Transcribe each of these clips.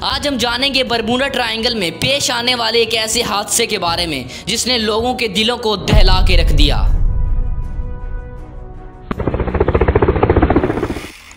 आज हम जानेंगे बरमूडा ट्रायंगल में पेश आने वाले एक ऐसे हादसे के बारे में जिसने लोगों के दिलों को दहला के रख दिया।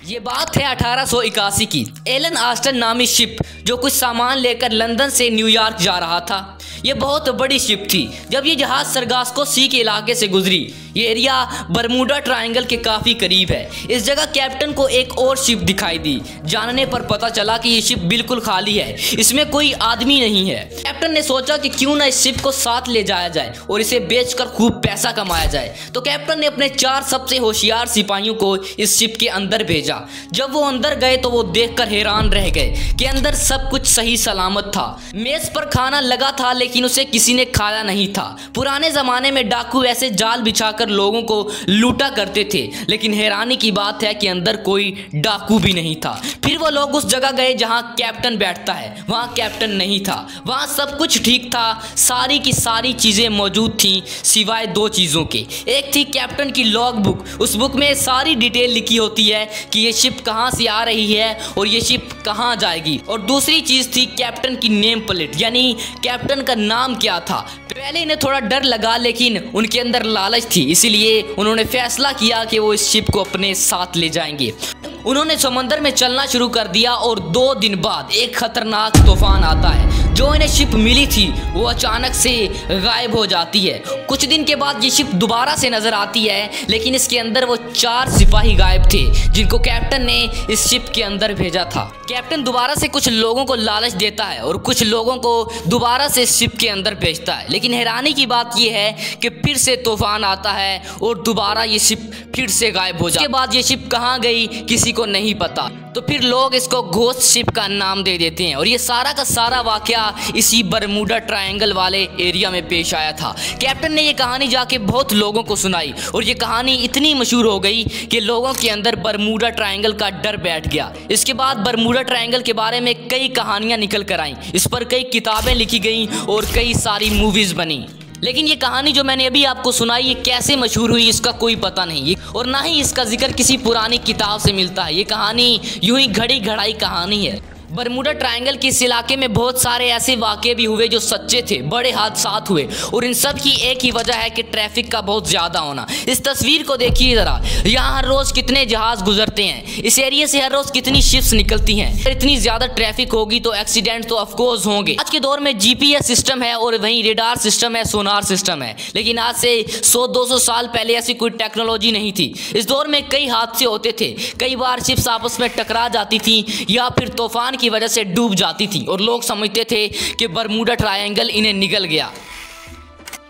ये बात है 1881 की। एलन आस्टन नामी शिप जो कुछ सामान लेकर लंदन से न्यूयॉर्क जा रहा था। ये बहुत बड़ी शिप थी। जब ये जहाज सरगास्को सी के इलाके से गुजरी, ये एरिया बरमूडा ट्रायंगल के काफ़ी करीब है। इस जगह कैप्टन को एक और शिप दिखाई दी। जानने पर पता चला कि ये शिप बिल्कुल खाली है, इसमें कोई आदमी नहीं है। कैप्टन ने सोचा कि क्यों ना इस शिप को साथ ले जाया जाए और इसे बेचकर खूब पैसा कमाया जाए। तो कैप्टन ने अपने 4 सबसे होशियार सिपाहियों को इस शिप के अंदर भेजा। जब वो अंदर गए तो वो देखकर हैरान रह गए कि अंदर सब कुछ सही सलामत था। मेज पर खाना लगा था लेकिन उसे किसी ने खाया नहीं था। पुराने जमाने में डाकू ऐसे जाल बिछाकर लोगों को लूटा करते थे, लेकिन हैरानी की बात है कि अंदर कोई डाकू भी नहीं था। फिर वो लोग उस जगह गए जहां कैप्टन बैठता है। वहां कैप्टन नहीं था। वहां सब कुछ ठीक था, सारी की सारी चीजें मौजूद थीं सिवाय 2 चीजों के। एक थी कैप्टन की लॉग बुक। उस बुक में सारी डिटेल लिखी होती है कि ये शिप कहां से आ रही है और ये शिप कहां जाएगी। और दूसरी चीज थी कैप्टन की नेम प्लेट, यानी कैप्टन का नाम क्या था। पहले इन्हें थोड़ा डर लगा लेकिन उनके अंदर लालच थी, इसलिए उन्होंने फैसला किया कि वो इस शिप को अपने साथ ले जाएंगे। उन्होंने समंदर में चलना शुरू कर दिया और 2 दिन बाद एक खतरनाक तूफान आता है। जो इन्हें शिप मिली थी वो अचानक से गायब हो जाती है। कुछ दिन के बाद ये शिप दोबारा से नजर आती है, लेकिन इसके अंदर वो 4 सिपाही गायब थे जिनको कैप्टन ने इस शिप के अंदर भेजा था। कैप्टन दोबारा से कुछ लोगों को लालच देता है और कुछ लोगों को दोबारा से शिप के अंदर भेजता है। लेकिन हैरानी की बात यह है कि फिर से तूफान आता है और दोबारा ये शिप फिर से गायब हो जाती है। उसके बाद ये शिप कहाँ गई किसी को नहीं पता। तो फिर लोग इसको घोस्ट शिप का नाम दे देते हैं। और ये सारा का सारा वाकया इसी बरमूडा ट्रायंगल वाले एरिया में पेश आया था। कैप्टन ने ये कहानी जाके बहुत लोगों को सुनाई और ये कहानी इतनी मशहूर हो गई कि लोगों के अंदर बरमूडा ट्रायंगल का डर बैठ गया। इसके बाद बरमूडा ट्रायंगल के बारे में कई कहानियां निकल कर आईं। इस पर कई किताबें लिखी गईं और कई सारी मूवीज बनी। लेकिन ये कहानी जो मैंने अभी आपको सुनाई ये कैसे मशहूर हुई इसका कोई पता नहीं, और ना ही इसका जिक्र किसी पुरानी किताब से मिलता है। ये कहानी यूं ही घड़ी घड़ाई कहानी है। बरमूडा ट्रायंगल के इस इलाके में बहुत सारे ऐसे वाक़े भी हुए जो सच्चे थे। बड़े हादसात हुए और इन सब की एक ही वजह है कि ट्रैफिक का बहुत ज़्यादा होना। इस तस्वीर को देखिए ज़रा, यहाँ हर रोज़ कितने जहाज़ गुजरते हैं। इस एरिया से हर रोज़ कितनी शिप्स निकलती हैं। इतनी ज़्यादा ट्रैफिक होगी तो एक्सीडेंट तो ऑफकोर्स होंगे। आज के दौर में GPS सिस्टम है और वहीं रेडार सिस्टम है, सोनार सिस्टम है, लेकिन आज से 100-200 साल पहले ऐसी कोई टेक्नोलॉजी नहीं थी। इस दौर में कई हादसे होते थे। कई बार शिप्स आपस में टकरा जाती थी या फिर तूफान की वजह से डूब जाती थी और लोग समझते थे कि बरमूडा ट्रायंगल इन्हें निगल गया।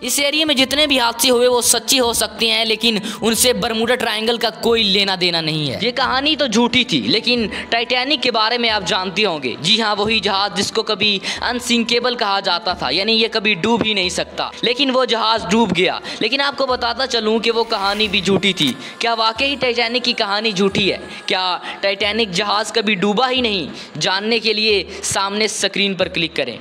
इस एरिया में जितने भी हादसे हुए वो सच्चे हो सकते हैं, लेकिन उनसे बरमूडा ट्रायंगल का कोई लेना देना नहीं है। ये कहानी तो झूठी थी, लेकिन टाइटैनिक के बारे में आप जानते होंगे। जी हाँ, वही जहाज जिसको कभी अनसिंकेबल कहा जाता था, यानी ये कभी डूब ही नहीं सकता, लेकिन वो जहाज डूब गया। लेकिन आपको बताता चलूँ कि वो कहानी भी झूठी थी। क्या वाकई टाइटैनिक की कहानी झूठी है? क्या टाइटैनिक जहाज कभी डूबा ही नहीं? जानने के लिए सामने स्क्रीन पर क्लिक करें।